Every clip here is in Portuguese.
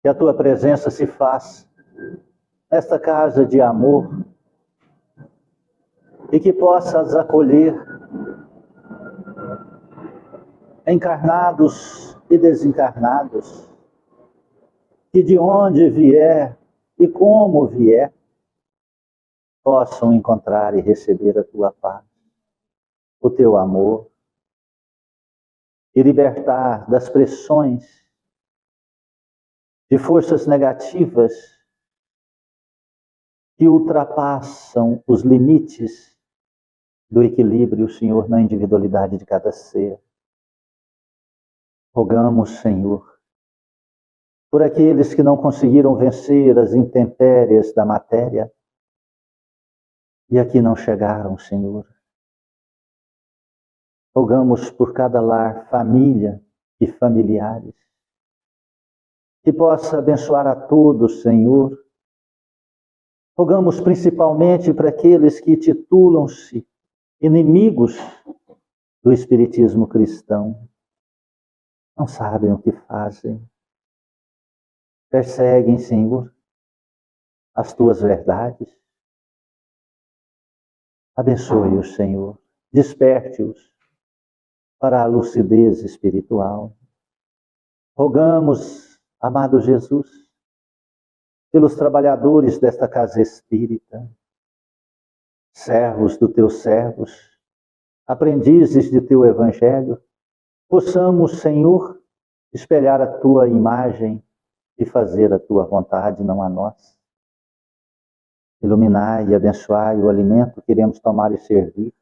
que a tua presença se faça nesta casa de amor e que possas acolher encarnados e desencarnados, que de onde vier e como vier, possam encontrar e receber a tua paz, o teu amor, e libertar das pressões de forças negativas que ultrapassam os limites do equilíbrio, Senhor, na individualidade de cada ser. Rogamos, Senhor, por aqueles que não conseguiram vencer as intempéries da matéria e aqui não chegaram, Senhor. Rogamos por cada lar, família e familiares, que possa abençoar a todos, Senhor. Rogamos principalmente para aqueles que titulam-se inimigos do espiritismo cristão. Não sabem o que fazem. Perseguem, Senhor, as tuas verdades. Abençoe-os, Senhor. Desperte-os para a lucidez espiritual. Rogamos, amado Jesus, pelos trabalhadores desta casa espírita, servos dos teus servos, aprendizes de teu evangelho, possamos, Senhor, espelhar a tua imagem e fazer a tua vontade, não a nós. Iluminai e abençoai o alimento que iremos tomar e servir,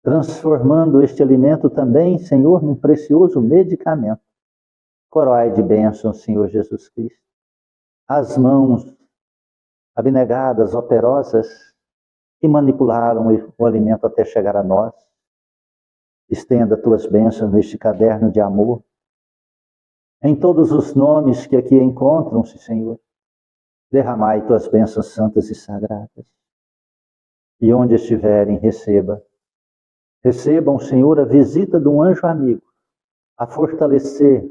transformando este alimento também, Senhor, num precioso medicamento. Coroai de bênçãos, Senhor Jesus Cristo, as mãos abnegadas, operosas, que manipularam o alimento até chegar a nós. Estenda tuas bênçãos neste caderno de amor, em todos os nomes que aqui encontram-se, Senhor. Derramai tuas bênçãos santas e sagradas. E onde estiverem, recebam, Senhor, a visita de um anjo amigo, a fortalecer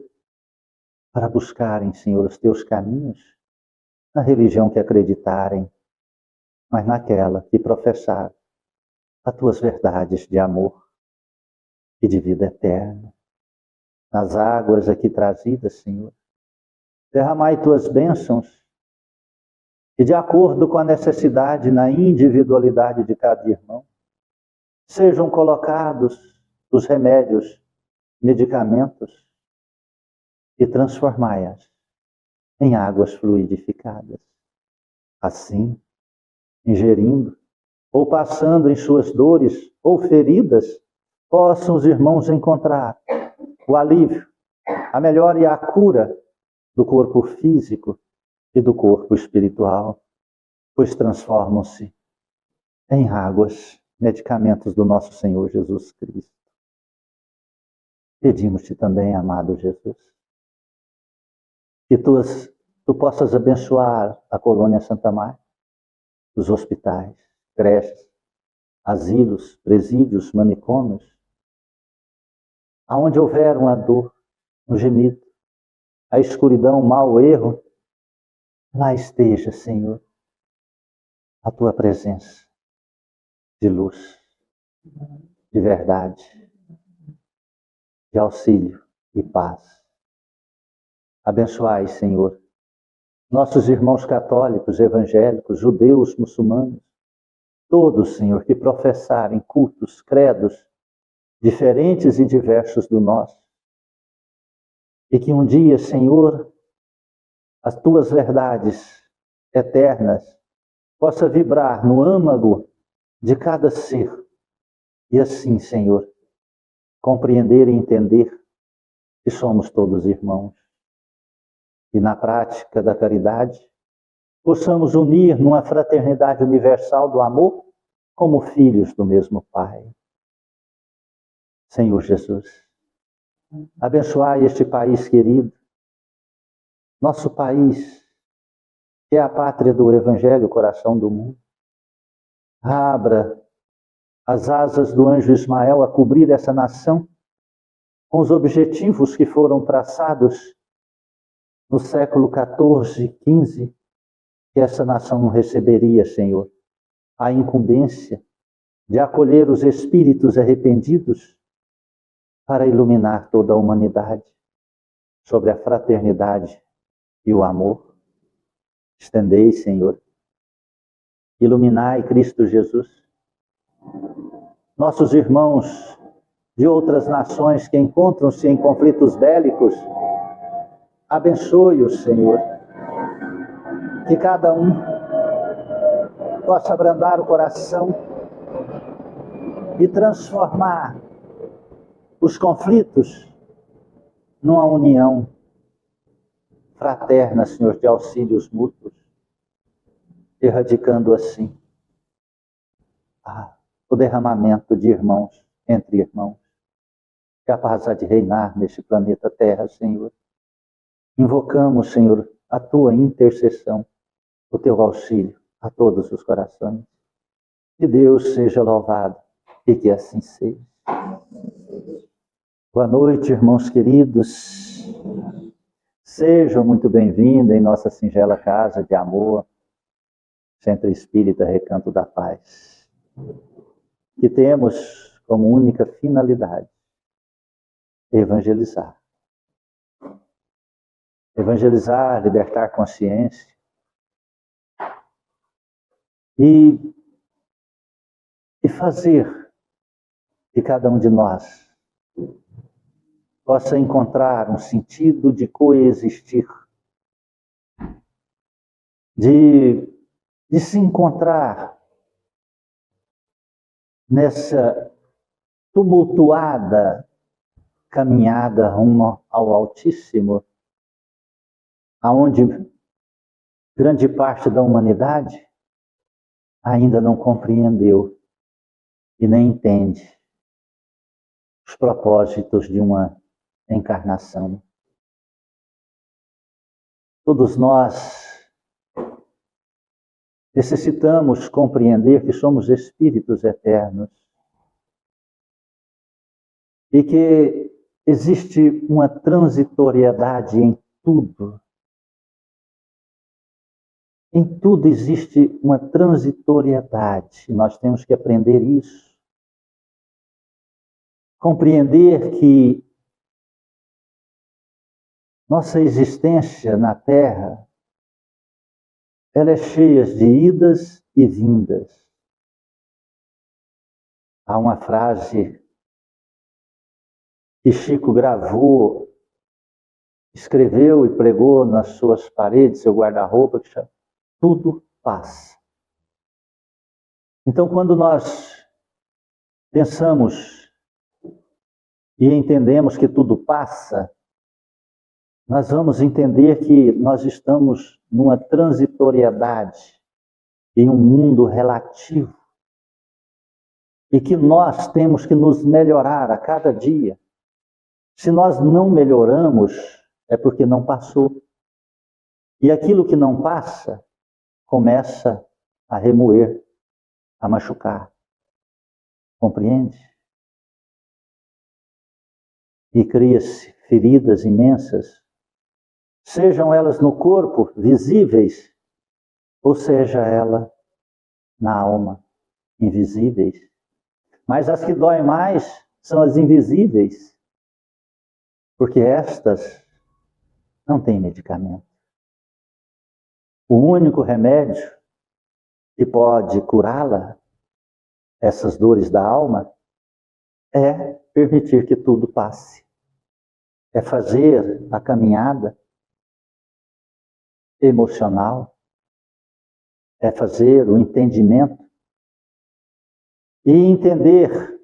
para buscarem, Senhor, os teus caminhos, na religião que acreditarem, mas naquela que professar as tuas verdades de amor e de vida eterna. Nas águas aqui trazidas, Senhor, derramai tuas bênçãos e, de acordo com a necessidade na individualidade de cada irmão, sejam colocados os remédios, medicamentos, e transformai-as em águas fluidificadas. Assim, ingerindo ou passando em suas dores ou feridas, possam os irmãos encontrar o alívio, a melhora e a cura do corpo físico e do corpo espiritual, pois transformam-se em águas, medicamentos do nosso Senhor Jesus Cristo. Pedimos-te também, amado Jesus, que tu possas abençoar a colônia Santa Marta, os hospitais, creches, asilos, presídios, manicômios, aonde houver uma dor, um gemido, a escuridão, o mal, o erro, lá esteja, Senhor, a tua presença de luz, de verdade, de auxílio e paz. Abençoai, Senhor, nossos irmãos católicos, evangélicos, judeus, muçulmanos, todos, Senhor, que professarem cultos, credos, diferentes e diversos do nosso, e que um dia, Senhor, as tuas verdades eternas possa vibrar no âmago de cada ser, e assim, Senhor, compreender e entender que somos todos irmãos. E na prática da caridade, possamos unir numa fraternidade universal do amor como filhos do mesmo Pai. Senhor Jesus, abençoai este país querido, nosso país, que é a pátria do Evangelho, o coração do mundo. Abra as asas do anjo Ismael a cobrir essa nação com os objetivos que foram traçados no século XIV, XV, que essa nação receberia, Senhor, a incumbência de acolher os espíritos arrependidos para iluminar toda a humanidade sobre a fraternidade e o amor. Estendei, Senhor, iluminai Cristo Jesus. Nossos irmãos de outras nações que encontram-se em conflitos bélicos, abençoe-os, Senhor. Que cada um possa abrandar o coração e transformar os conflitos numa união fraterna, Senhor, de auxílios mútuos, erradicando assim o derramamento de irmãos entre irmãos. Que a paz há de reinar neste planeta Terra, Senhor. Invocamos, Senhor, a tua intercessão, o teu auxílio a todos os corações. Que Deus seja louvado e que assim seja. Boa noite, irmãos queridos. Sejam muito bem-vindos em nossa singela casa de amor, Centro Espírita Recanto da Paz, que temos como única finalidade evangelizar. Evangelizar, libertar consciência e fazer que cada um de nós possa encontrar um sentido de coexistir, de se encontrar nessa tumultuada caminhada rumo ao Altíssimo, aonde grande parte da humanidade ainda não compreendeu e nem entende os propósitos de uma encarnação. Todos nós necessitamos compreender que somos espíritos eternos e que existe uma transitoriedade em tudo. Em tudo existe uma transitoriedade. Nós temos que aprender isso. Compreender que nossa existência na Terra, ela é cheia de idas e vindas. Há uma frase que Chico gravou, escreveu e pregou nas suas paredes, seu guarda-roupa, que chama tudo passa. Então, quando nós pensamos e entendemos que tudo passa, nós vamos entender que nós estamos numa transitoriedade, em um mundo relativo, e que nós temos que nos melhorar a cada dia. Se nós não melhoramos, é porque não passou. E aquilo que não passa, começa a remoer, a machucar. Compreende? E cria-se feridas imensas, sejam elas no corpo, visíveis, ou seja ela na alma, invisíveis. Mas as que doem mais são as invisíveis, porque estas não têm medicamento. O único remédio que pode curá-la, essas dores da alma, é permitir que tudo passe. É fazer a caminhada emocional, é fazer o entendimento e entender.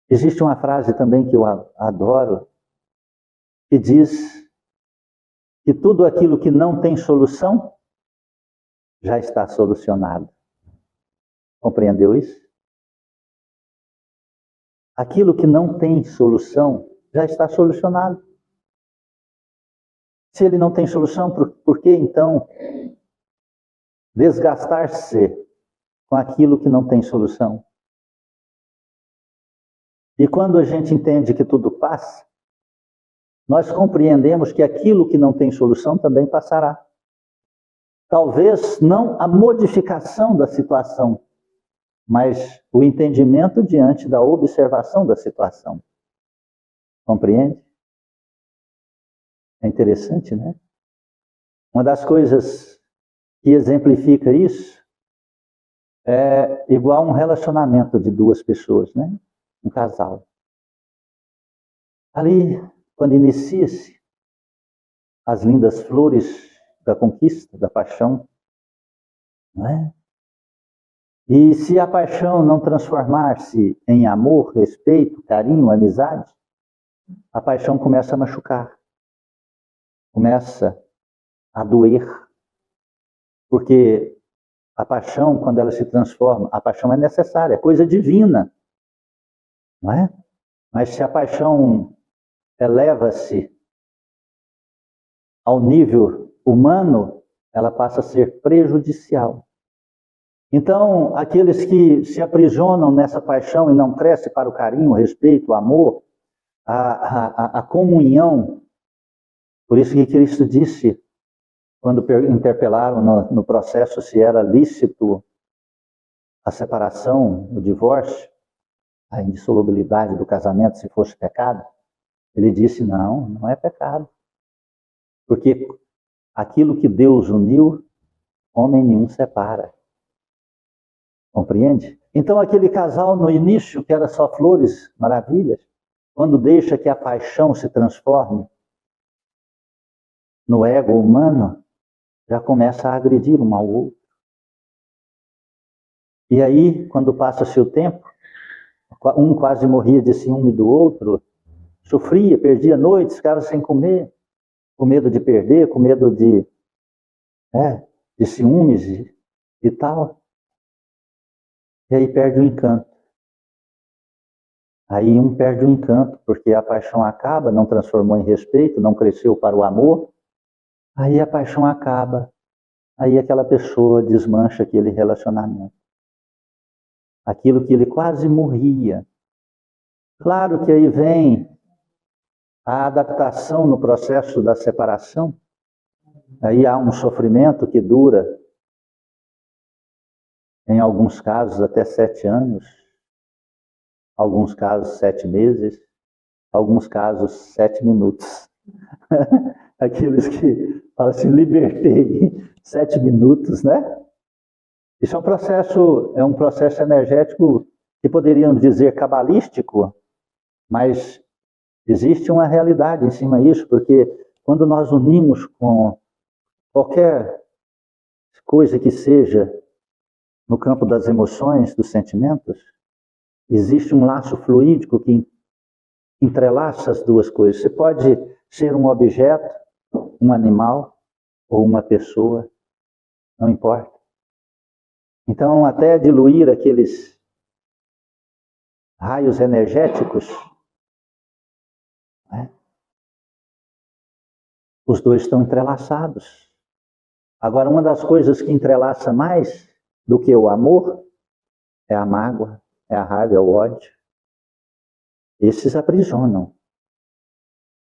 Existe uma frase também que eu adoro, que diz que tudo aquilo que não tem solução já está solucionado. Compreendeu isso? Aquilo que não tem solução já está solucionado. Se ele não tem solução, por que então desgastar-se com aquilo que não tem solução? E quando a gente entende que tudo passa, nós compreendemos que aquilo que não tem solução também passará. Talvez não a modificação da situação, mas o entendimento diante da observação da situação. Compreende? É interessante, né? Uma das coisas que exemplifica isso é igual um relacionamento de duas pessoas, né? Um casal. Ali, quando inicia-se as lindas flores da conquista, da paixão, não é? E se a paixão não transformar-se em amor, respeito, carinho, amizade, a paixão começa a machucar, começa a doer, porque a paixão, quando ela se transforma, a paixão é necessária, é coisa divina, não é? Mas se a paixão eleva-se ao nível humano, ela passa a ser prejudicial. Então, aqueles que se aprisionam nessa paixão e não crescem para o carinho, o respeito, o amor, a comunhão, por isso que Cristo disse, quando interpelaram no processo se era lícito a separação, o divórcio, a indissolubilidade do casamento, se fosse pecado, ele disse, não, não é pecado. Porque aquilo que Deus uniu, homem nenhum separa. Compreende? Então aquele casal no início, que era só flores, maravilhas, quando deixa que a paixão se transforme no ego humano, já começa a agredir um ao outro. E aí, quando passa-se o tempo, um quase morria de ciúme do outro, sofria, perdia noites, ficava sem comer, com medo de perder, com medo de ciúmes e tal. E aí perde o encanto. Aí um perde o encanto, porque a paixão acaba, não transformou em respeito, não cresceu para o amor. Aí a paixão acaba. Aí aquela pessoa desmancha aquele relacionamento. Aquilo que ele quase morria. Claro que aí vem a adaptação no processo da separação. Aí há um sofrimento que dura, em alguns casos, até 7 anos, alguns casos 7 meses, alguns casos 7 minutos. Aqueles que falam assim, libertei 7 minutos, né? Isso é um processo energético que poderíamos dizer cabalístico, mas existe uma realidade em cima disso, porque quando nós unimos com qualquer coisa que seja no campo das emoções, dos sentimentos, existe um laço fluídico que entrelaça as duas coisas. Você pode ser um objeto, um animal ou uma pessoa, não importa. Então, até diluir aqueles raios energéticos, né? Os dois estão entrelaçados. Agora, uma das coisas que entrelaça mais do que o amor é a mágoa, é a raiva, é o ódio. Esses aprisionam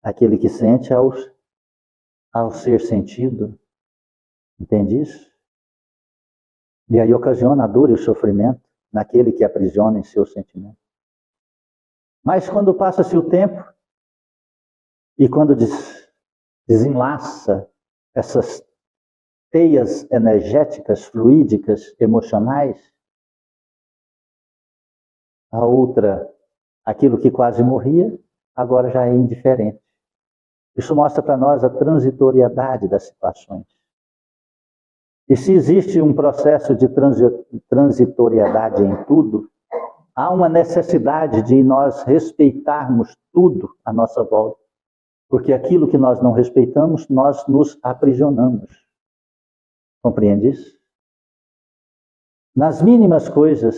aquele que sente ao ser sentido. Entende isso? E aí ocasiona a dor e o sofrimento naquele que aprisiona em seu sentimento. Mas quando passa-se o tempo e quando desenlaça essas teias energéticas, fluídicas, emocionais, a outra, aquilo que quase morria, agora já é indiferente. Isso mostra para nós a transitoriedade das situações. E se existe um processo de transitoriedade em tudo, há uma necessidade de nós respeitarmos tudo à nossa volta. Porque aquilo que nós não respeitamos, nós nos aprisionamos. Compreende isso? Nas mínimas coisas,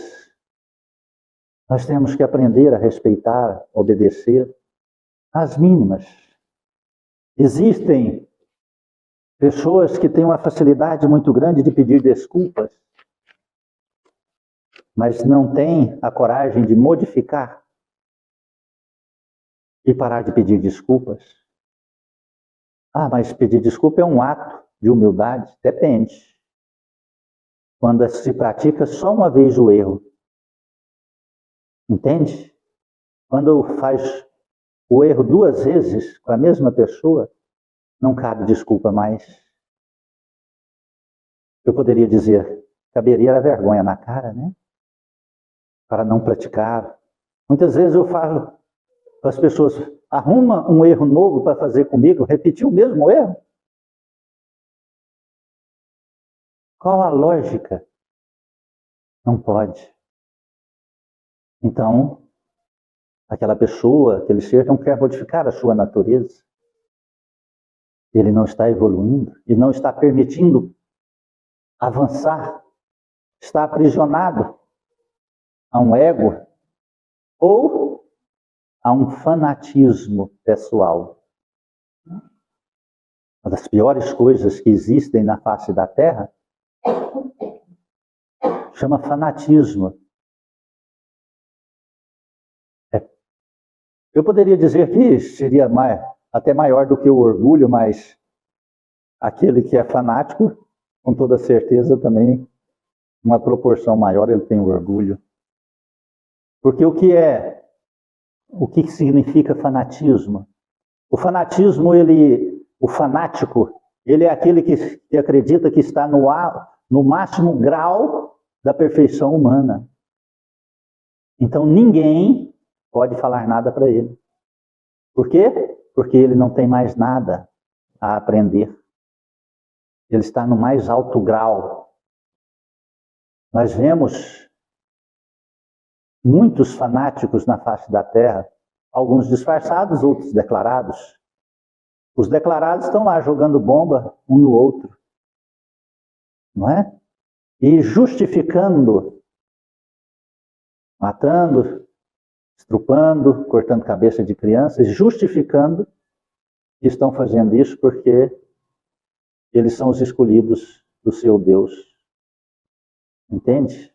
nós temos que aprender a respeitar, obedecer. As mínimas. Existem pessoas que têm uma facilidade muito grande de pedir desculpas, mas não têm a coragem de modificar e parar de pedir desculpas. Ah, mas pedir desculpa é um ato de humildade? Depende. Quando se pratica só uma vez o erro. Entende? Quando faz o erro 2 vezes com a mesma pessoa, não cabe desculpa mais. Eu poderia dizer, caberia a vergonha na cara, né? Para não praticar. Muitas vezes eu falo para as pessoas, arruma um erro novo para fazer comigo, repetir o mesmo erro. Qual a lógica? Não pode. Então, aquela pessoa, aquele ser não quer modificar a sua natureza. Ele não está evoluindo e não está permitindo avançar. Está aprisionado a um ego ou a um fanatismo pessoal. Uma das piores coisas que existem na face da Terra chama fanatismo. Eu poderia dizer que seria até maior do que o orgulho, mas aquele que é fanático, com toda certeza também, uma proporção maior, ele tem o orgulho. Porque o que significa fanatismo? O fanatismo, o fanático, ele é aquele que acredita que está no máximo grau da perfeição humana. Então ninguém pode falar nada para ele. Por quê? Porque ele não tem mais nada a aprender. Ele está no mais alto grau. Nós vemos muitos fanáticos na face da terra, alguns disfarçados, outros declarados. Os declarados estão lá jogando bomba um no outro, não é? E justificando, matando, estrupando, cortando cabeça de crianças, justificando que estão fazendo isso porque eles são os escolhidos do seu Deus. Entende?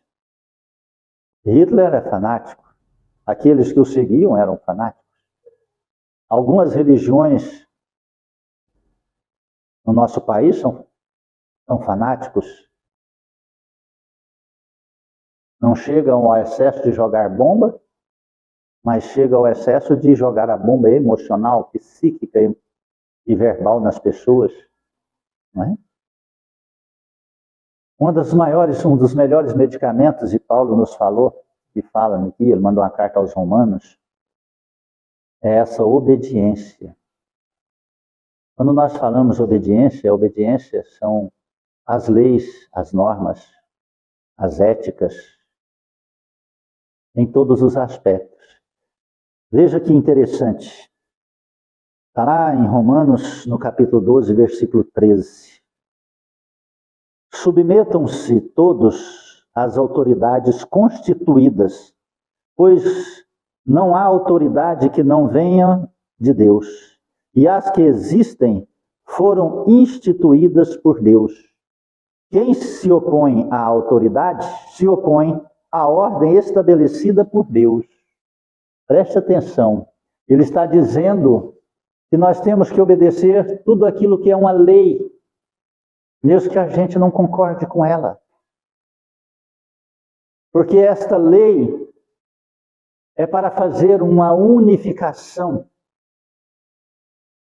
Hitler é fanático. Aqueles que o seguiam eram fanáticos. Algumas religiões no nosso país são fanáticos. Não chegam ao excesso de jogar bomba, mas chegam ao excesso de jogar a bomba emocional, psíquica e verbal nas pessoas. Não é? Um dos melhores medicamentos, e Paulo nos falou, e fala aqui, ele mandou uma carta aos Romanos, é essa obediência. Quando nós falamos obediência, a obediência são as leis, as normas, as éticas, em todos os aspectos. Veja que interessante. Está lá em Romanos, no capítulo 12, versículo 13. Submetam-se todos às autoridades constituídas, pois não há autoridade que não venha de Deus, e as que existem foram instituídas por Deus. Quem se opõe à autoridade, se opõe à ordem estabelecida por Deus. Preste atenção, ele está dizendo que nós temos que obedecer tudo aquilo que é uma lei, mesmo que a gente não concorde com ela. Porque esta lei é para fazer uma unificação,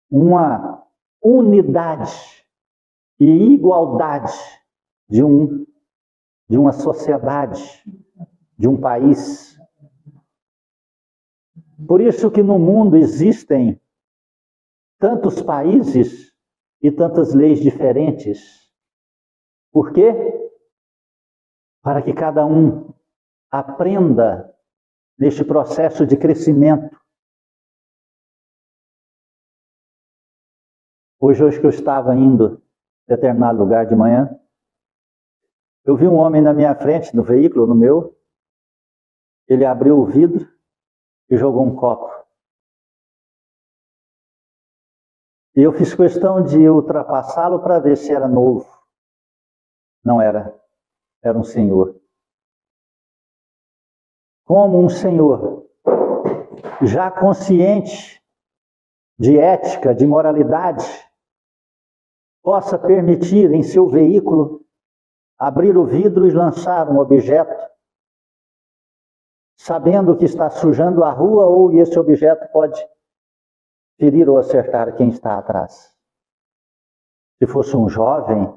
uma unidade e igualdade de uma sociedade, de um país. Por isso que no mundo existem tantos países e tantas leis diferentes. Por quê? Para que cada um aprenda neste processo de crescimento. Hoje que eu estava indo a determinado lugar de manhã, eu vi um homem na minha frente, no veículo, no meu, ele abriu o vidro e jogou um copo. E eu fiz questão de ultrapassá-lo para ver se era novo. Não era. Era um senhor. Como um senhor, já consciente de ética, de moralidade, possa permitir em seu veículo abrir o vidro e lançar um objeto, sabendo que está sujando a rua ou esse objeto pode ferir ou acertar quem está atrás. Se fosse um jovem,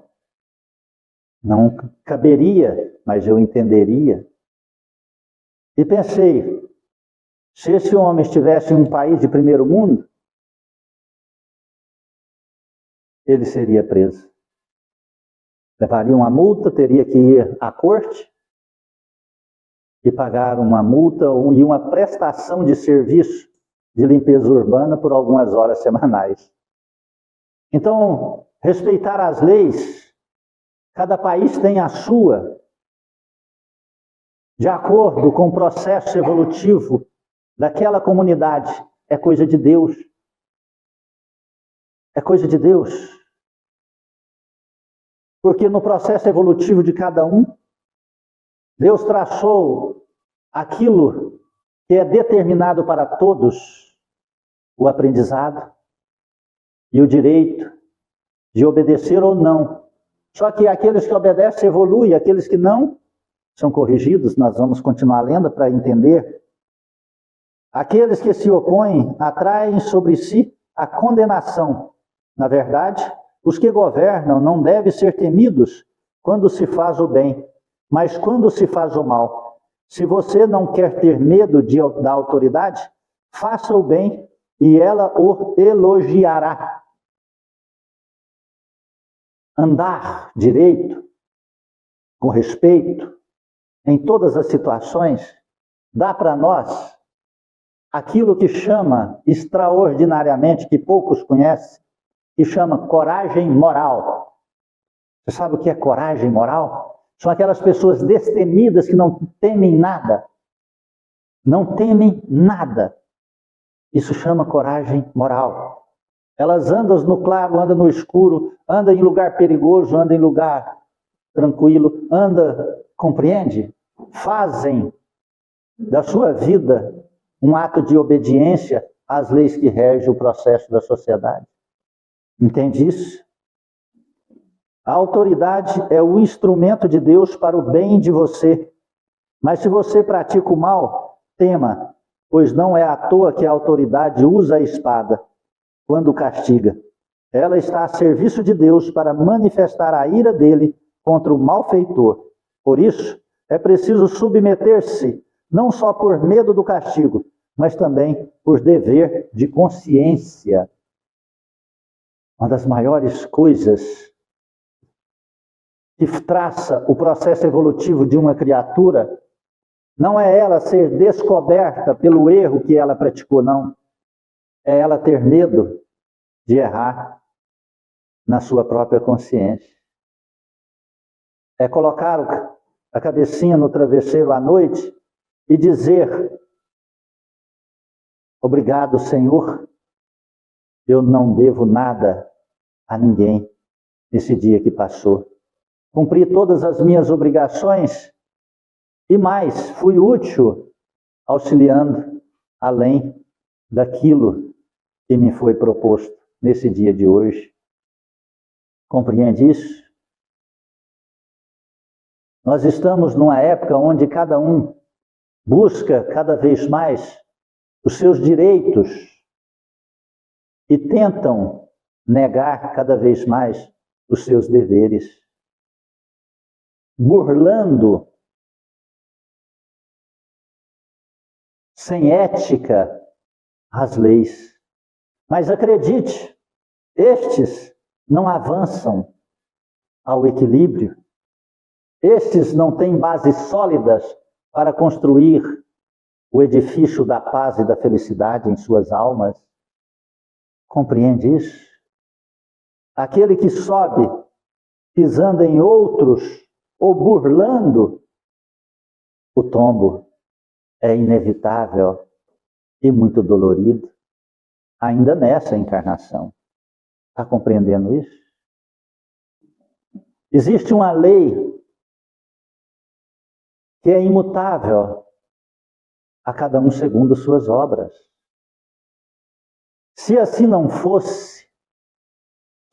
não caberia, mas eu entenderia. E pensei, se esse homem estivesse em um país de primeiro mundo, ele seria preso. Levaria uma multa, teria que ir à corte e pagar uma multa e uma prestação de serviço de limpeza urbana por algumas horas semanais. Então, respeitar as leis, cada país tem a sua, de acordo com o processo evolutivo daquela comunidade. É coisa de Deus. É coisa de Deus. Porque no processo evolutivo de cada um, Deus traçou aquilo que é determinado para todos, o aprendizado e o direito de obedecer ou não. Só que aqueles que obedecem evoluem, aqueles que não são corrigidos. Nós vamos continuar lendo para entender. Aqueles que se opõem atraem sobre si a condenação. Na verdade, os que governam não devem ser temidos quando se faz o bem, mas quando se faz o mal. Se você não quer ter medo da autoridade, faça o bem e ela o elogiará. Andar direito, com respeito, em todas as situações, dá para nós aquilo que chama extraordinariamente, que poucos conhecem, que chama coragem moral. Você sabe o que é coragem moral? São aquelas pessoas destemidas que não temem nada. Não temem nada. Isso chama coragem moral. Elas andam no claro, andam no escuro, andam em lugar perigoso, andam em lugar tranquilo, compreende? Fazem da sua vida um ato de obediência às leis que regem o processo da sociedade. Entende isso? A autoridade é o instrumento de Deus para o bem de você. Mas se você pratica o mal, tema, pois não é à toa que a autoridade usa a espada quando castiga. Ela está a serviço de Deus para manifestar a ira dele contra o malfeitor. Por isso, é preciso submeter-se, não só por medo do castigo, mas também por dever de consciência. Uma das maiores coisas que traça o processo evolutivo de uma criatura não é ela ser descoberta pelo erro que ela praticou, não. É ela ter medo de errar na sua própria consciência. É colocar a cabecinha no travesseiro à noite e dizer: obrigado, Senhor, eu não devo nada a ninguém nesse dia que passou. Cumpri todas as minhas obrigações e mais, fui útil auxiliando além daquilo que me foi proposto nesse dia de hoje. Compreende isso? Nós estamos numa época onde cada um busca cada vez mais os seus direitos e tentam negar cada vez mais os seus deveres, burlando, sem ética, as leis. Mas acredite, estes não avançam ao equilíbrio. Estes não têm bases sólidas para construir o edifício da paz e da felicidade em suas almas. Compreende isso? Aquele que sobe pisando em outros ou burlando, o tombo é inevitável e muito dolorido, ainda nessa encarnação. Está compreendendo isso? Existe uma lei que é imutável a cada um segundo suas obras. Se assim não fosse,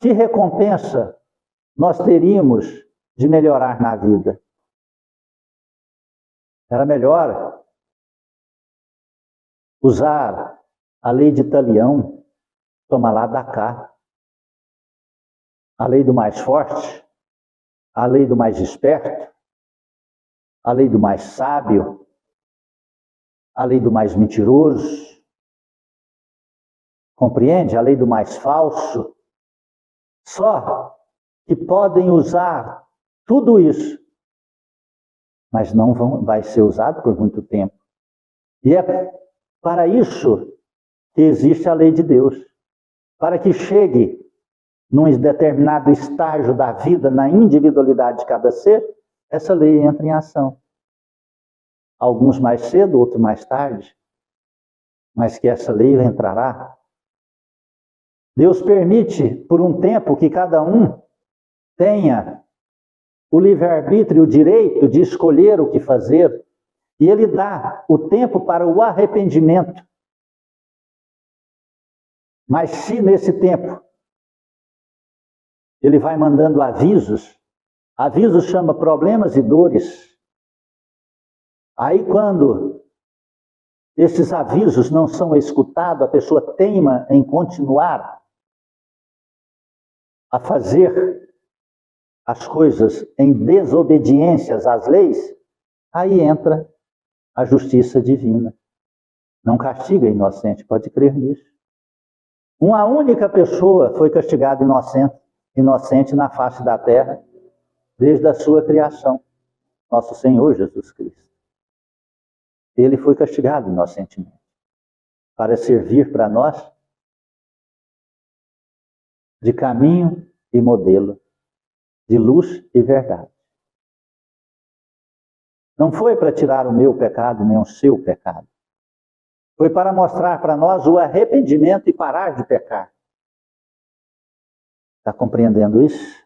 Que recompensa nós teríamos de melhorar na vida? Era melhor usar a lei de Talião, toma lá, dá cá. A lei do mais forte, a lei do mais esperto, a lei do mais sábio, a lei do mais mentiroso. Compreende? A lei do mais falso. Só que podem usar tudo isso, mas não vai ser usado por muito tempo. E é para isso que existe a lei de Deus. Para que chegue num determinado estágio da vida, na individualidade de cada ser, essa lei entra em ação. Alguns mais cedo, outros mais tarde, mas que essa lei entrará. Deus permite, por um tempo, que cada um tenha o livre-arbítrio, o direito de escolher o que fazer, e Ele dá o tempo para o arrependimento. Mas se nesse tempo Ele vai mandando avisos chama problemas e dores. Aí quando esses avisos não são escutados, a pessoa teima em continuar a fazer as coisas em desobediências às leis, aí entra a justiça divina. Não castiga inocente, pode crer nisso. Uma única pessoa foi castigada inocente na face da terra, desde a sua criação, nosso Senhor Jesus Cristo. Ele foi castigado inocentemente, para servir para nós de caminho e modelo, de luz e verdade. Não foi para tirar o meu pecado, nem o seu pecado. Foi para mostrar para nós o arrependimento e parar de pecar. Está compreendendo isso?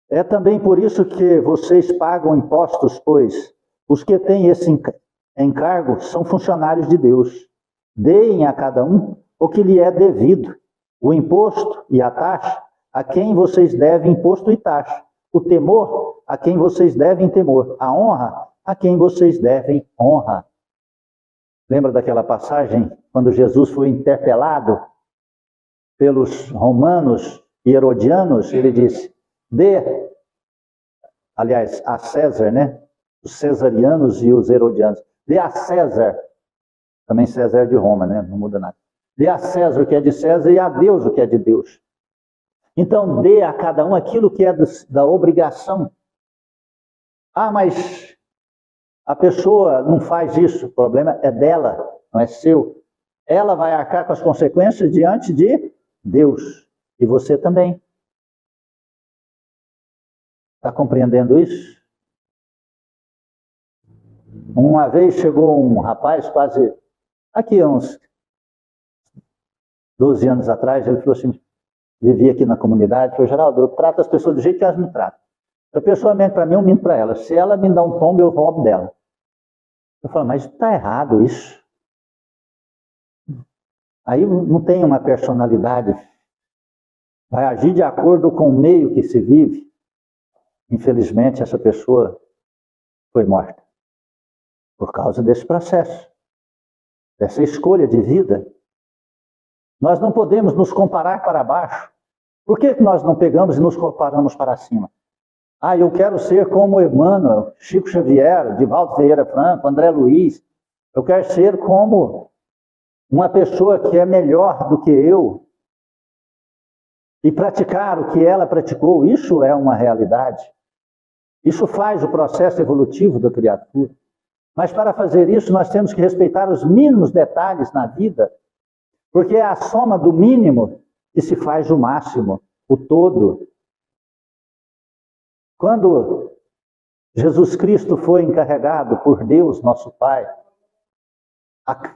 É também por isso que vocês pagam impostos, pois os que têm esse encargo são funcionários de Deus. Deem a cada um o que lhe é devido, o imposto e a taxa a quem vocês devem imposto e taxa, o temor a quem vocês devem temor, a honra a quem vocês devem honra. Lembra daquela passagem quando Jesus foi interpelado pelos romanos e herodianos? Ele disse: aliás, a César, né? Os cesarianos e os herodianos. Dê a César, também César é de Roma, né? Não muda nada. Dê a César o que é de César e a Deus o que é de Deus. Então dê a cada um aquilo que é da obrigação. Ah, mas a pessoa não faz isso, o problema é dela, não é seu. Ela vai arcar com as consequências diante de Deus. E você também. Está compreendendo isso? Uma vez chegou um rapaz, quase aqui uns 12 anos atrás, ele falou assim, vivia aqui na comunidade, falou: Geraldo, eu trato as pessoas do jeito que elas me tratam. Se a pessoa mente para mim, eu minto para ela. Se ela me dá um tombo, eu roubo dela. Eu falo: mas está errado isso. Aí não tem uma personalidade. Vai agir de acordo com o meio que se vive. Infelizmente, essa pessoa foi morta por causa desse processo, dessa escolha de vida. Nós não podemos nos comparar para baixo. Por que nós não pegamos e nos comparamos para cima? Ah, eu quero ser como Emmanuel, Chico Xavier, Divaldo Ferreira Franco, André Luiz. Eu quero ser como uma pessoa que é melhor do que eu e praticar o que ela praticou. Isso é uma realidade. Isso faz o processo evolutivo da criatura. Mas para fazer isso, nós temos que respeitar os mínimos detalhes na vida, porque é a soma do mínimo que se faz o máximo, o todo. Quando Jesus Cristo foi encarregado por Deus, nosso Pai, a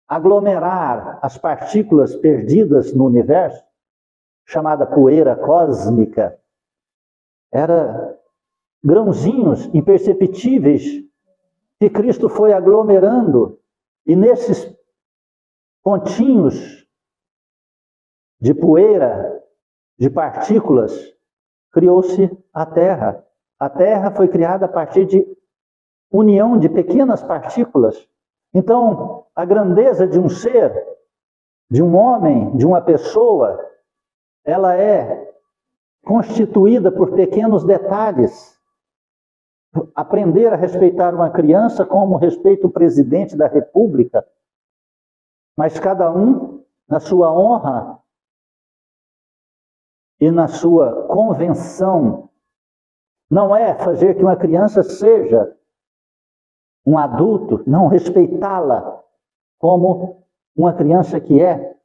aglomerar as partículas perdidas no universo, chamada poeira cósmica, era grãozinhos imperceptíveis que Cristo foi aglomerando, e nesses pontinhos de poeira, de partículas, criou-se a Terra. A Terra foi criada a partir de união de pequenas partículas. Então, a grandeza de um ser, de um homem, de uma pessoa, ela é constituída por pequenos detalhes. Aprender a respeitar uma criança como respeita o presidente da República, mas cada um na sua honra e na sua convenção. Não é fazer que uma criança seja um adulto, não respeitá-la como uma criança que é.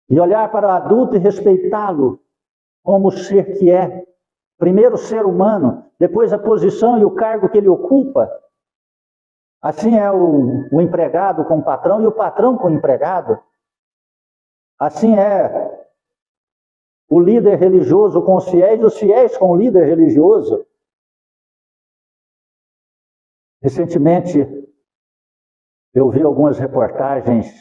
E olhar para o adulto e respeitá-lo como o ser que é. Primeiro o ser humano, depois a posição e o cargo que ele ocupa. Assim é o empregado com o patrão e o patrão com o empregado. Assim é o líder religioso com os fiéis com o líder religioso. Recentemente, eu vi algumas reportagens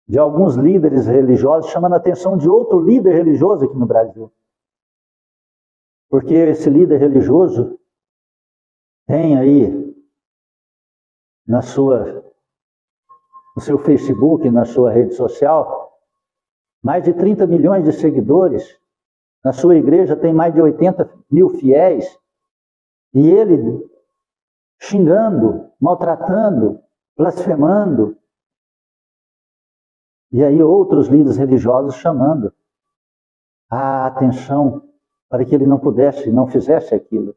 de alguns líderes religiosos chamando a atenção de outro líder religioso aqui no Brasil. Porque esse líder religioso tem aí no seu Facebook, na sua rede social, mais de 30 milhões de seguidores. Na sua igreja tem mais de 80 mil fiéis. E ele xingando, maltratando, blasfemando. E aí outros líderes religiosos chamando a atenção para que ele não fizesse aquilo.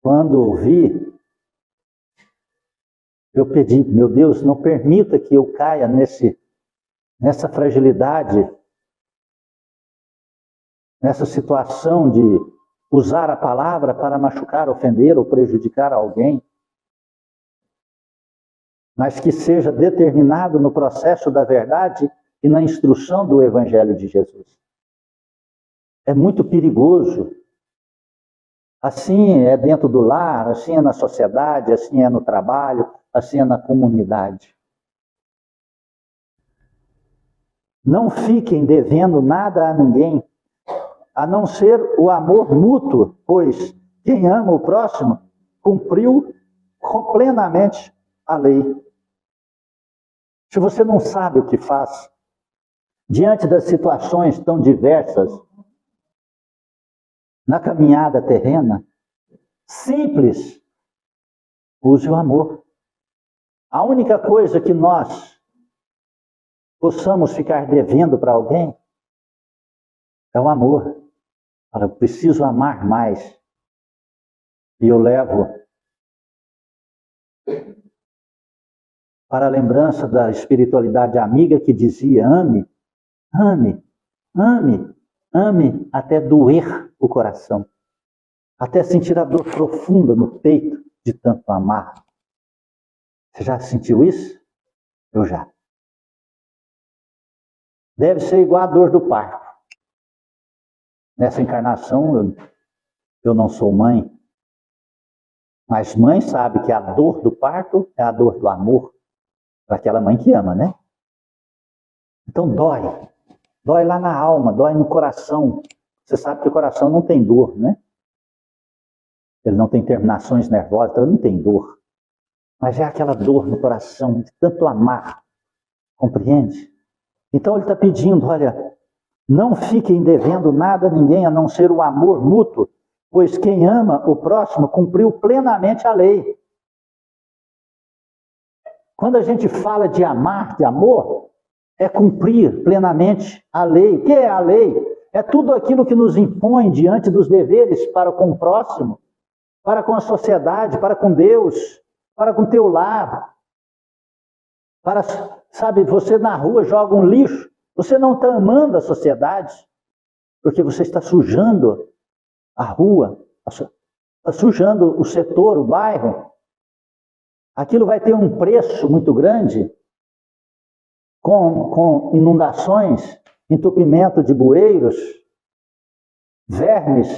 Quando ouvi, eu pedi, meu Deus, não permita que eu caia nessa fragilidade, nessa situação de usar a palavra para machucar, ofender ou prejudicar alguém, mas que seja determinado no processo da verdade e na instrução do Evangelho de Jesus. É muito perigoso. Assim é dentro do lar, assim é na sociedade, assim é no trabalho, assim é na comunidade. Não fiquem devendo nada a ninguém, a não ser o amor mútuo, pois quem ama o próximo cumpriu plenamente a lei. Se você não sabe o que faz, diante das situações tão diversas, na caminhada terrena, simples, use o amor. A única coisa que nós possamos ficar devendo para alguém é o amor. Eu preciso amar mais. E eu levo para a lembrança da espiritualidade amiga que dizia: ame, ame, ame, ame até doer o coração, até sentir a dor profunda no peito de tanto amar. Você já sentiu isso? Eu já. Deve ser igual a dor do parto. Nessa encarnação, eu não sou mãe, mas mãe sabe que a dor do parto é a dor do amor, para aquela mãe que ama, né? Então dói. Dói lá na alma, dói no coração. Você sabe que o coração não tem dor, né? Ele não tem terminações nervosas, então ele não tem dor. Mas é aquela dor no coração de tanto amar. Compreende? Então ele está pedindo, olha, não fiquem devendo nada a ninguém a não ser o amor mútuo, pois quem ama o próximo cumpriu plenamente a lei. Quando a gente fala de amar, de amor, é cumprir plenamente a lei. O que é a lei? É tudo aquilo que nos impõe diante dos deveres para com o próximo, para com a sociedade, para com Deus, para com o teu lar. Para, sabe, você na rua joga um lixo, você não está amando a sociedade, porque você está sujando a rua, está sujando o setor, o bairro. Aquilo vai ter um preço muito grande, com inundações, entupimento de bueiros, vermes,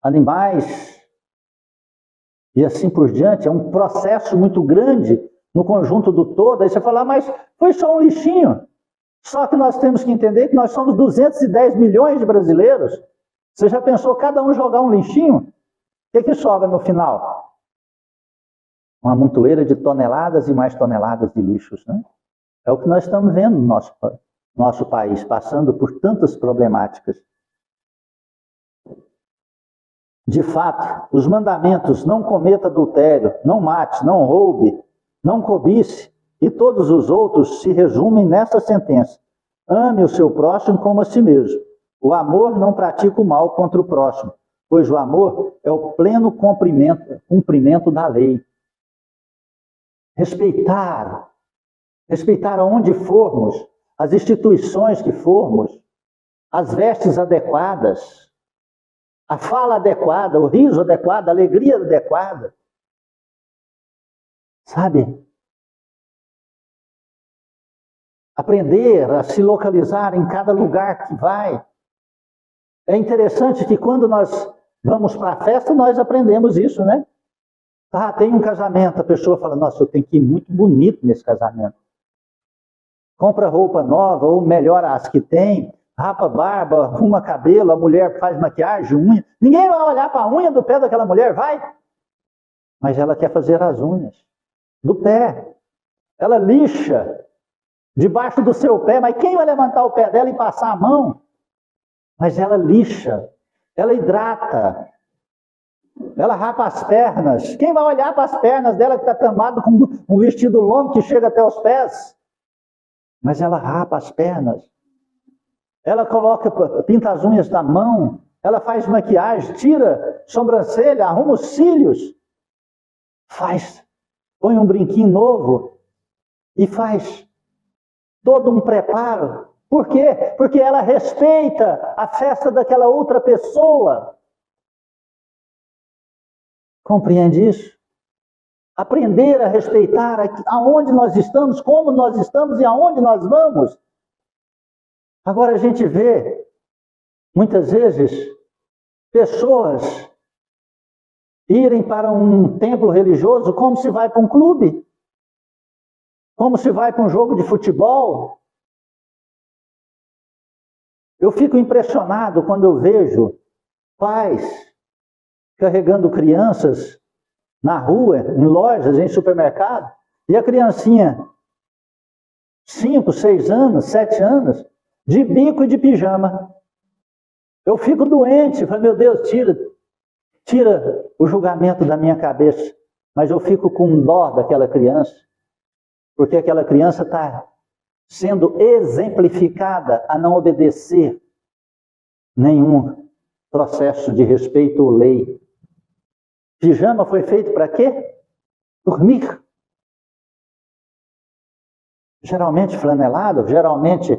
animais, e assim por diante. É um processo muito grande no conjunto do todo, aí você fala, mas foi só um lixinho. Só que nós temos que entender que nós somos 210 milhões de brasileiros. Você já pensou cada um jogar um lixinho? O que sobra no final? Uma montoeira de toneladas e mais toneladas de lixos, né? É o que nós estamos vendo no nosso país, passando por tantas problemáticas. De fato, os mandamentos, não cometa adultério, não mate, não roube, não cobice, e todos os outros se resumem nesta sentença: ame o seu próximo como a si mesmo. O amor não pratica o mal contra o próximo, pois o amor é o pleno cumprimento da lei. Respeitar aonde formos, as instituições que formos, as vestes adequadas, a fala adequada, o riso adequado, a alegria adequada. Sabe? Aprender a se localizar em cada lugar que vai. É interessante que quando nós vamos para a festa, nós aprendemos isso, né? Ah, tem um casamento, a pessoa fala, nossa, eu tenho que ir muito bonito nesse casamento. Compra roupa nova, ou melhora as que tem, rapa barba, arruma cabelo, a mulher faz maquiagem, unha. Ninguém vai olhar para a unha do pé daquela mulher, vai? Mas ela quer fazer as unhas do pé. Ela lixa debaixo do seu pé, mas quem vai levantar o pé dela e passar a mão? Mas ela lixa, ela hidrata, ela rapa as pernas. Quem vai olhar para as pernas dela que está tampado com um vestido longo que chega até os pés? Mas ela rapa as pernas. Ela pinta as unhas da mão, ela faz maquiagem, tira sobrancelha, arruma os cílios, põe um brinquinho novo e faz todo um preparo. Por quê? Porque ela respeita a festa daquela outra pessoa. Compreende isso? Aprender a respeitar aonde nós estamos, como nós estamos e aonde nós vamos. Agora a gente vê, muitas vezes, pessoas irem para um templo religioso como se vai para um clube, como se vai para um jogo de futebol. Eu fico impressionado quando eu vejo pais carregando crianças na rua, em lojas, em supermercado, e a criancinha, 5, 6 anos, 7 anos, de bico e de pijama. Eu fico doente, falo, meu Deus, tira o julgamento da minha cabeça, mas eu fico com dó daquela criança, porque aquela criança está sendo exemplificada a não obedecer nenhum processo de respeito ou lei. Pijama foi feito para quê? Dormir. Geralmente flanelado, geralmente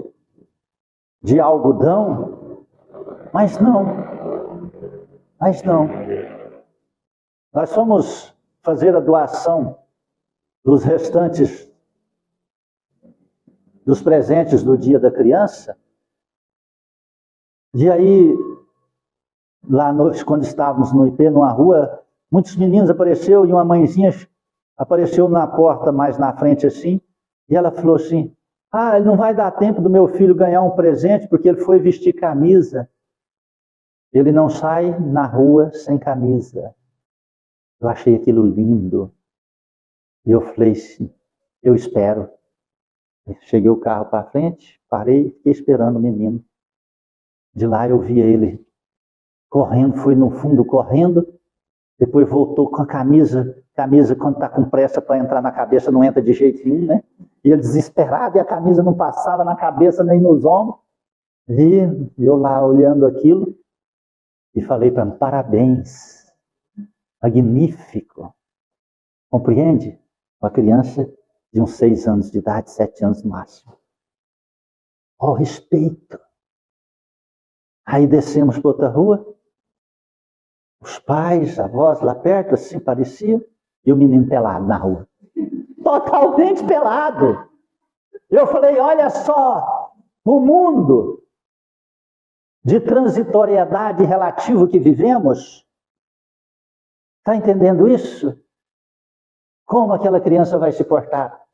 de algodão, mas não. Nós fomos fazer a doação dos restantes dos presentes do Dia da Criança, e aí, lá quando estávamos no IP, numa rua, muitos meninos apareceram e uma mãezinha apareceu na porta mais na frente assim, e ela falou assim, ele não vai dar tempo do meu filho ganhar um presente porque ele foi vestir camisa. Ele não sai na rua sem camisa. Eu achei aquilo lindo. E eu falei assim, eu espero. Cheguei o carro para frente, parei, fiquei esperando o menino. De lá eu vi ele correndo, fui no fundo correndo, depois voltou com a camisa quando está com pressa para entrar na cabeça não entra de jeito nenhum, né? E ele desesperado e a camisa não passava na cabeça nem nos ombros. E eu lá olhando aquilo e falei para ele, parabéns, magnífico. Compreende? Uma criança de uns 6 anos de idade, 7 anos no máximo. Ó, respeito. Aí descemos para outra rua, os pais, avós lá perto, assim pareciam, e o menino pelado na rua. Totalmente pelado. Eu falei, olha só, o mundo de transitoriedade relativo que vivemos, está entendendo isso? Como aquela criança vai se portar?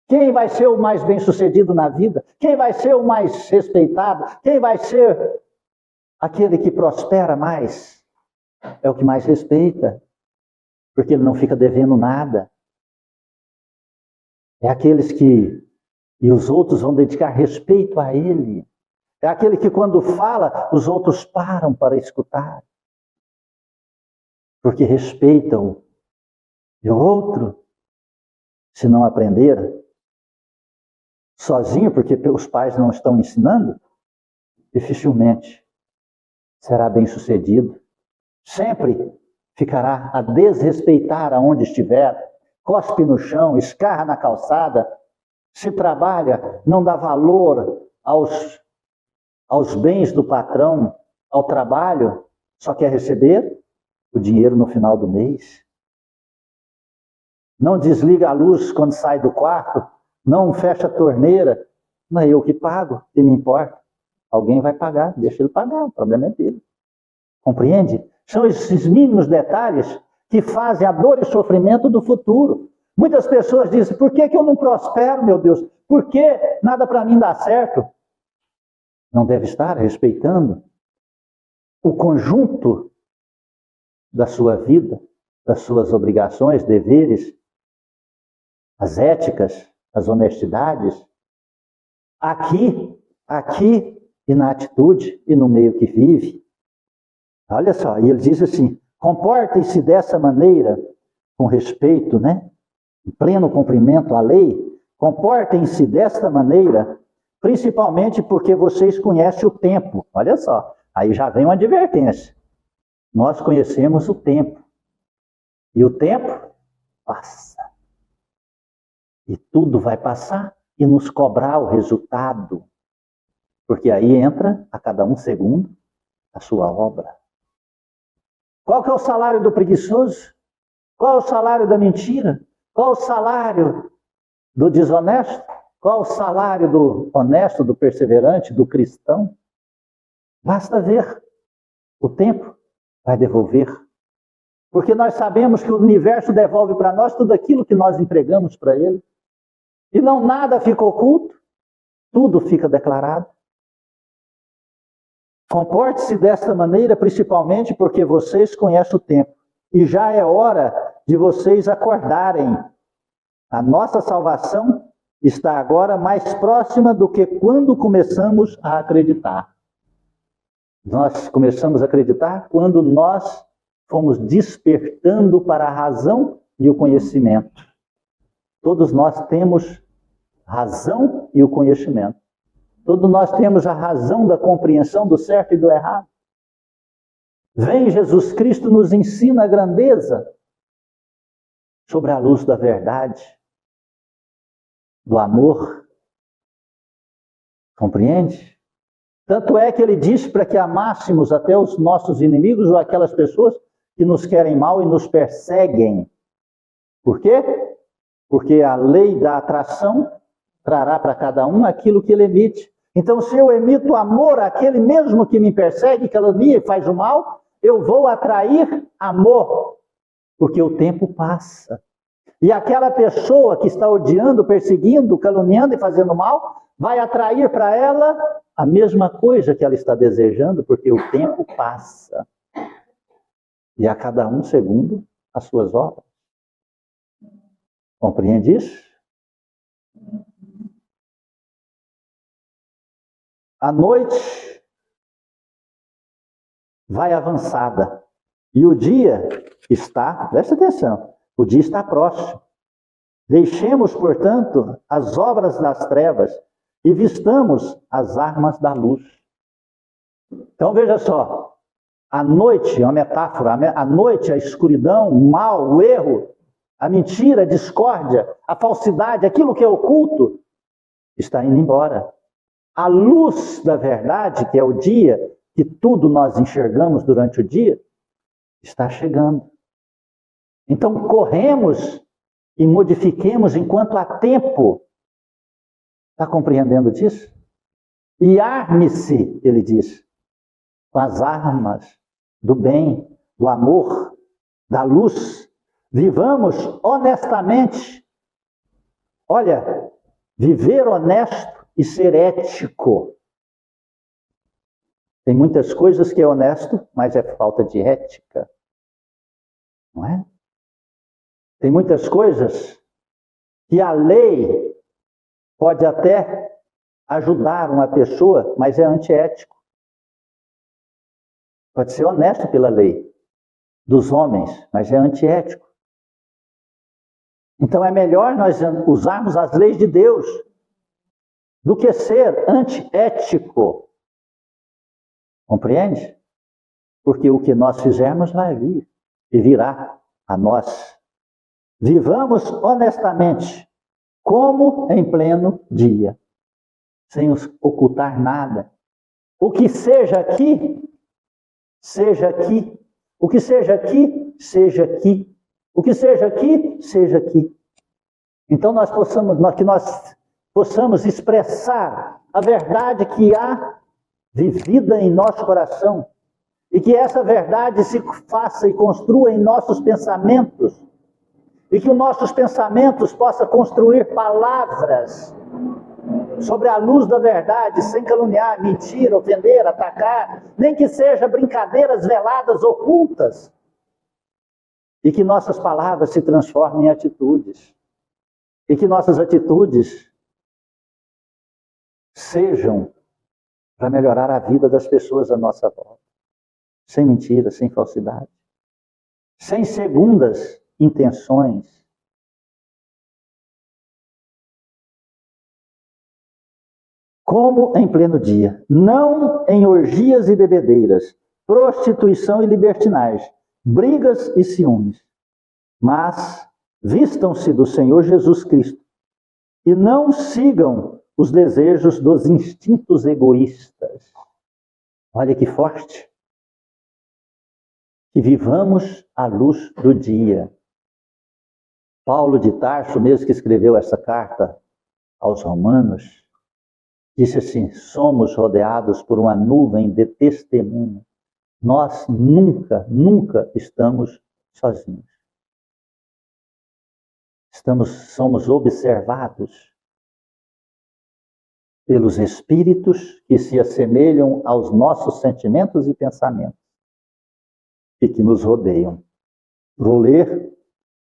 Quem vai ser o mais bem-sucedido na vida? Quem vai ser o mais respeitado? Quem vai ser aquele que prospera mais? É o que mais respeita, porque ele não fica devendo nada. É aqueles que, e os outros vão dedicar respeito a ele. É aquele que quando fala, os outros param para escutar. Porque respeitam. E o outro, se não aprender sozinho, porque os pais não estão ensinando, dificilmente será bem-sucedido. Sempre ficará a desrespeitar aonde estiver, cospe no chão, escarra na calçada, se trabalha, não dá valor aos bens do patrão, ao trabalho, só quer receber o dinheiro no final do mês. Não desliga a luz quando sai do quarto, não fecha a torneira. Não é eu que pago, que me importa. Alguém vai pagar, deixa ele pagar, o problema é dele. Compreende? São esses mínimos detalhes que fazem a dor e sofrimento do futuro. Muitas pessoas dizem, por que eu não prospero, meu Deus? Por que nada para mim dá certo? Não deve estar respeitando o conjunto da sua vida, das suas obrigações, deveres, as éticas, as honestidades, aqui e na atitude e no meio que vive. Olha só, e ele diz assim, comportem-se dessa maneira, com respeito, né? Em pleno cumprimento à lei, comportem-se desta maneira, principalmente porque vocês conhecem o tempo. Olha só, aí já vem uma advertência. Nós conhecemos o tempo. E o tempo passa. E tudo vai passar e nos cobrar o resultado. Porque aí entra a cada um segundo a sua obra. Qual que é o salário do preguiçoso? Qual é o salário da mentira? Qual é o salário do desonesto? Qual é o salário do honesto, do perseverante, do cristão? Basta ver. O tempo vai devolver. Porque nós sabemos que o universo devolve para nós tudo aquilo que nós entregamos para ele. E não nada fica oculto, tudo fica declarado. Comporte-se desta maneira, principalmente porque vocês conhecem o tempo. E já é hora de vocês acordarem. A nossa salvação está agora mais próxima do que quando começamos a acreditar. Nós começamos a acreditar quando nós fomos despertando para a razão e o conhecimento. Todos nós temos razão e o conhecimento. Todos nós temos a razão da compreensão do certo e do errado. Vem Jesus Cristo, nos ensina a grandeza sobre a luz da verdade, do amor. Compreende? Tanto é que ele diz para que amássemos até os nossos inimigos ou aquelas pessoas que nos querem mal e nos perseguem. Por quê? Porque a lei da atração trará para cada um aquilo que ele emite. Então, se eu emito amor àquele mesmo que me persegue, calunia e faz o mal, eu vou atrair amor, porque o tempo passa. E aquela pessoa que está odiando, perseguindo, caluniando e fazendo mal, vai atrair para ela a mesma coisa que ela está desejando, porque o tempo passa. E a cada um segundo as suas obras. Compreende isso? A noite vai avançada e o dia está, presta atenção, o dia está próximo. Deixemos, portanto, as obras das trevas e vistamos as armas da luz. Então veja só, a noite é uma metáfora, a noite, a escuridão, o mal, o erro, a mentira, a discórdia, a falsidade, aquilo que é oculto, está indo embora. A luz da verdade, que é o dia, que tudo nós enxergamos durante o dia, está chegando. Então corremos e modifiquemos enquanto há tempo. Está compreendendo disso? E arme-se, ele diz, com as armas do bem, do amor, da luz, Vivamos honestamente. Olha, viver honesto e ser ético. Tem muitas coisas que é honesto, mas é falta de ética. Não é? Tem muitas coisas que a lei pode até ajudar uma pessoa, mas é antiético. Pode ser honesto pela lei dos homens, mas é antiético. Então é melhor nós usarmos as leis de Deus do que ser antiético. Compreende? Porque o que nós fizermos vai vir e virá a nós. Vivamos honestamente, como em pleno dia, sem ocultar nada. O que seja aqui, seja aqui. O que seja aqui, seja aqui. O que seja aqui, seja aqui. Então que nós possamos expressar a verdade que há vivida em nosso coração. E que essa verdade se faça e construa em nossos pensamentos. E que os nossos pensamentos possam construir palavras sobre a luz da verdade, sem caluniar, mentir, ofender, atacar, nem que seja brincadeiras veladas, ocultas. E que nossas palavras se transformem em atitudes. E que nossas atitudes sejam para melhorar a vida das pessoas à nossa volta. Sem mentira, sem falsidade. Sem segundas intenções. Como em pleno dia, não em orgias e bebedeiras, prostituição e libertinagem, brigas e ciúmes, mas vistam-se do Senhor Jesus Cristo e não sigam os desejos dos instintos egoístas. Olha que forte. Que vivamos à luz do dia. Paulo de Tarso, mesmo que escreveu essa carta aos Romanos, disse assim: somos rodeados por uma nuvem de testemunho. Nós nunca estamos sozinhos. Somos observados pelos espíritos que se assemelham aos nossos sentimentos e pensamentos e que nos rodeiam. Vou ler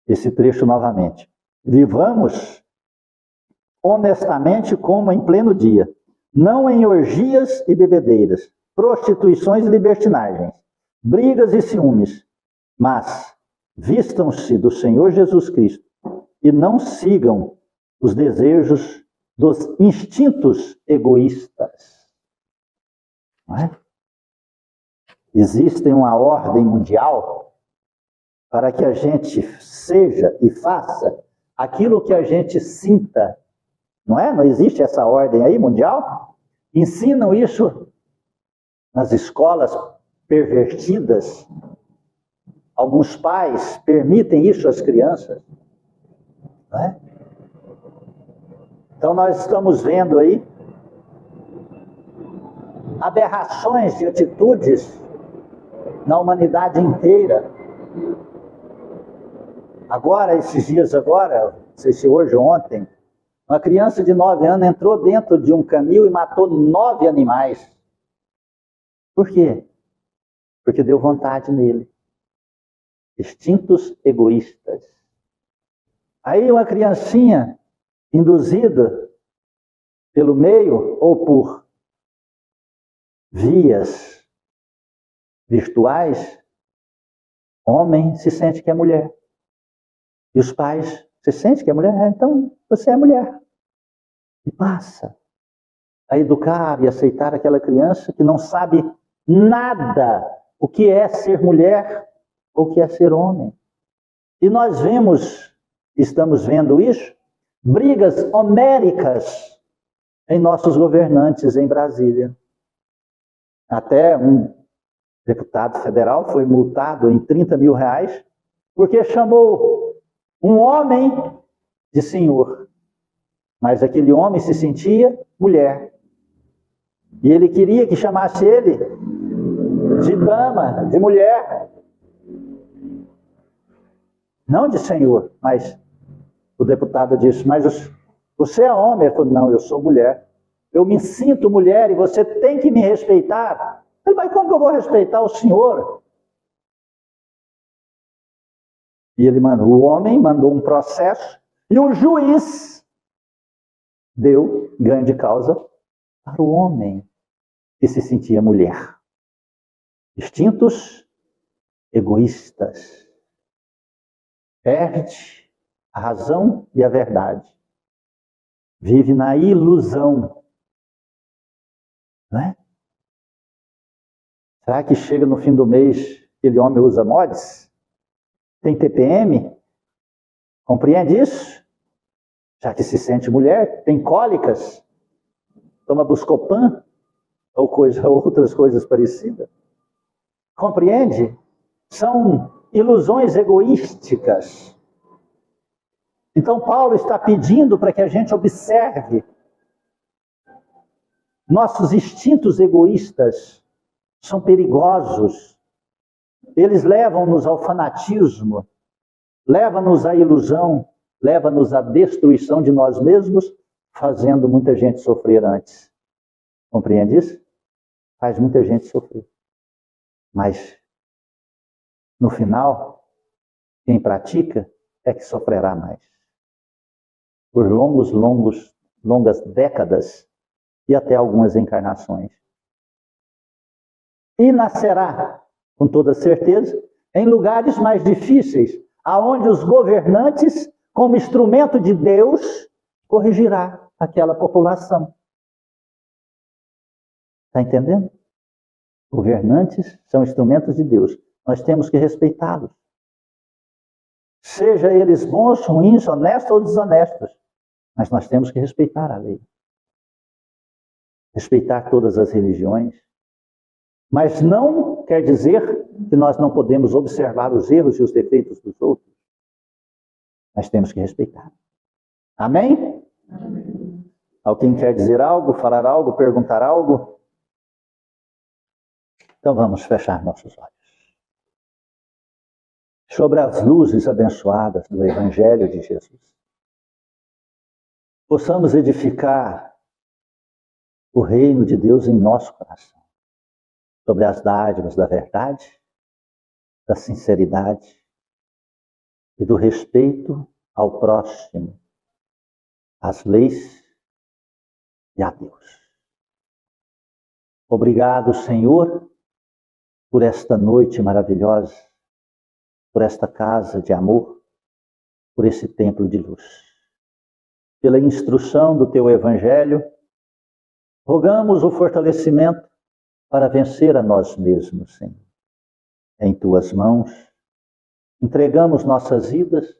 esse trecho novamente. Vivamos honestamente como em pleno dia, não em orgias e bebedeiras, prostituições e libertinagens, brigas e ciúmes, mas vistam-se do Senhor Jesus Cristo e não sigam os desejos dos instintos egoístas. Não é? Existe uma ordem mundial para que a gente seja e faça aquilo que a gente sinta. Não é? Não existe essa ordem aí mundial? Ensinam isso nas escolas pervertidas. Alguns pais permitem isso às crianças. Não é? Então nós estamos vendo aí aberrações de atitudes na humanidade inteira. Agora, esses dias agora, não sei se hoje ou ontem, uma criança de 9 anos entrou dentro de um canil e matou 9 animais. Por quê? Porque deu vontade nele. Instintos egoístas. Aí uma criancinha induzida pelo meio ou por vias virtuais, homem se sente que é mulher. E os pais se sentem que é mulher, então você é mulher. E passa a educar e aceitar aquela criança que não sabe nada o que é ser mulher ou o que é ser homem. E nós estamos vendo isso, brigas homéricas em nossos governantes em Brasília. Até um deputado federal foi multado em R$30 mil porque chamou um homem de senhor. Mas aquele homem se sentia mulher. E ele queria que chamasse ele de dama, de mulher. Não de senhor, mas o deputado disse, mas você é homem? Ele falou, não, eu sou mulher. Eu me sinto mulher e você tem que me respeitar. Ele, mas como que eu vou respeitar o senhor? E ele mandou, o homem mandou um processo e o juiz deu grande causa para o homem que se sentia mulher. Instintos egoístas. Perde a razão e a verdade. Vive na ilusão. Não é? Será que chega no fim do mês, aquele homem usa mods? Tem TPM? Compreende isso? Já que se sente mulher, tem cólicas? Toma Buscopan? Ou outras coisas parecidas? Compreende? São ilusões egoísticas. Então Paulo está pedindo para que a gente observe nossos instintos egoístas são perigosos. Eles levam-nos ao fanatismo, levam-nos à ilusão, levam-nos à destruição de nós mesmos, fazendo muita gente sofrer antes. Compreende isso? Faz muita gente sofrer. Mas, no final, quem pratica é que sofrerá mais. Por longas décadas e até algumas encarnações. E nascerá, com toda certeza, em lugares mais difíceis, aonde os governantes, como instrumento de Deus, corrigirá aquela população. Está entendendo? Governantes são instrumentos de Deus. Nós temos que respeitá-los. Seja eles bons, ruins, honestos ou desonestos. Mas nós temos que respeitar a lei. Respeitar todas as religiões. Mas não quer dizer que nós não podemos observar os erros e os defeitos dos outros. Nós temos que respeitar. Amém? Amém. Alguém quer dizer algo, falar algo, perguntar algo? Então vamos fechar nossos olhos. Sobre as luzes abençoadas do Evangelho de Jesus, possamos edificar o reino de Deus em nosso coração. Sobre as dádivas da verdade, da sinceridade e do respeito ao próximo, às leis e a Deus. Obrigado, Senhor, por esta noite maravilhosa, por esta casa de amor, por esse templo de luz. Pela instrução do Teu Evangelho, rogamos o fortalecimento para vencer a nós mesmos, Senhor. Em Tuas mãos, entregamos nossas vidas,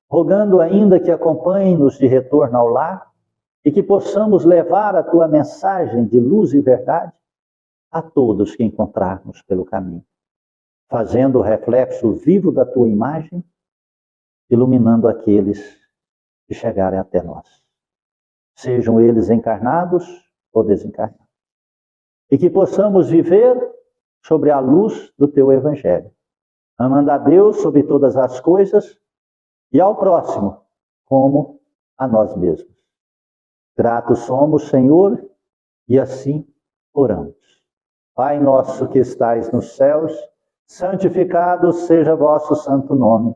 rogando ainda que acompanhe-nos de retorno ao lar e que possamos levar a Tua mensagem de luz e verdade a todos que encontrarmos pelo caminho, fazendo o reflexo vivo da Tua imagem, iluminando aqueles que chegarem até nós, sejam eles encarnados ou desencarnados. E que possamos viver sobre a luz do Teu Evangelho, amando a Deus sobre todas as coisas e ao próximo como a nós mesmos. Gratos somos, Senhor, e assim oramos. Pai nosso que estais nos céus, santificado seja vosso santo nome.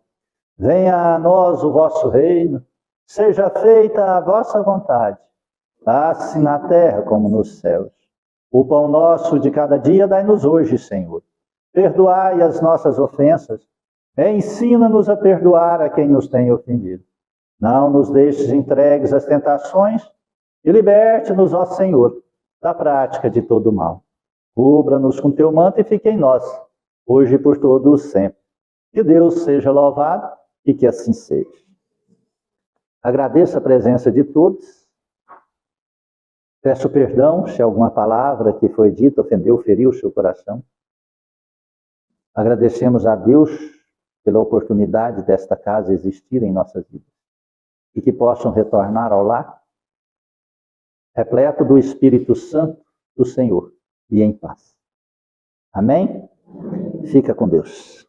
Venha a nós o vosso reino, seja feita a vossa vontade, assim na terra como nos céus. O pão nosso de cada dia dai-nos hoje, Senhor. Perdoai as nossas ofensas, ensina-nos a perdoar a quem nos tem ofendido. Não nos deixes entregues às tentações e liberte-nos, ó Senhor, da prática de todo o mal. Cubra-nos com teu manto e fique em nós, hoje e por todos sempre. Que Deus seja louvado e que assim seja. Agradeço a presença de todos. Peço perdão se alguma palavra que foi dita ofendeu, feriu o seu coração. Agradecemos a Deus pela oportunidade desta casa existir em nossas vidas e que possam retornar ao lar repleto do Espírito Santo do Senhor e em paz. Amém? Fica com Deus.